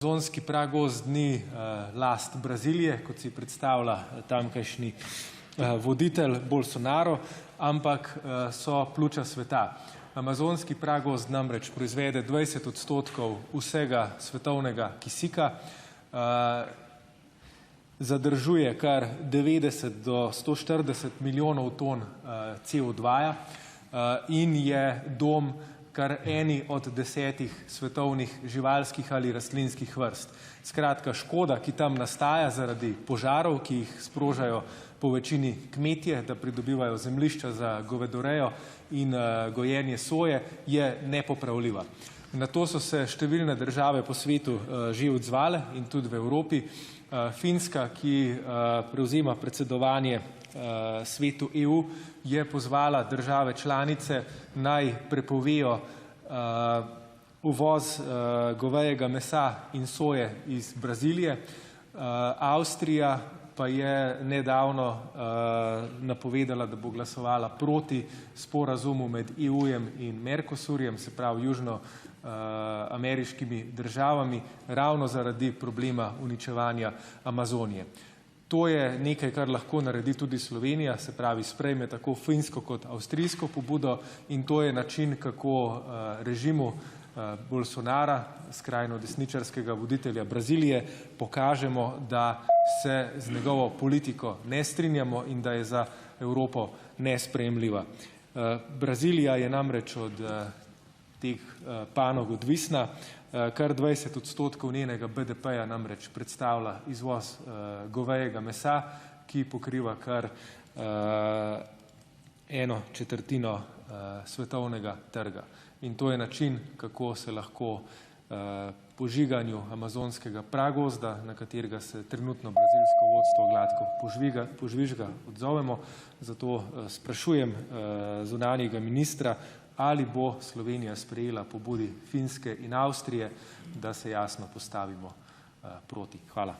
Amazonski pragozd ni last Brazilije, kot si predstavlja tamkajšnji voditelj Bolsonaro, ampak so pljuča sveta. Amazonski pragozd namreč proizvede 20% vsega svetovnega kisika, zadržuje kar 90 do 140 milijonov ton CO2 in je dom kar eni od 10 svetovnih živalskih ali rastlinskih vrst. Skratka, škoda, ki tam nastaja zaradi požarov, ki jih sprožajo po večini kmetje, da pridobivajo zemljišča za govedorejo in gojenje soje, je nepopravljiva. Na to so se številne države po svetu že odzvale in tudi v Evropi. Finska, ki prevzema predsedovanje svetu EU, je pozvala države članice, naj prepovejo uvoz govejega mesa in soje iz Brazilije. Avstrija pa je nedavno napovedala, da bo glasovala proti sporazumu med EU-jem in Mercosurjem, se pravi južnoameriškimi državami, ravno zaradi problema uničevanja Amazonije. To je nekaj, kar lahko naredi tudi Slovenija, se pravi sprejme tako finsko kot avstrijsko pobudo, in to je način, kako režimu Bolsonara, skrajno desničarskega voditelja Brazilije, pokažemo, da se z njegovo politiko ne strinjamo in da je za Evropo nesprejemljiva. Brazilija je namreč od teh panog odvisna. Kar 20% njenega BDP-ja namreč predstavlja izvoz govejega mesa, ki pokriva kar 1/4 svetovnega trga. In to je način, kako se lahko požiganju amazonskega pragozda, na katerega se trenutno brazilsko vodstvo gladko požvižga, odzovemo. Zato sprašujem zunanjega ministra, ali bo Slovenija sprejela pobudi Finske in Avstrije, da se jasno postavimo proti. Hvala.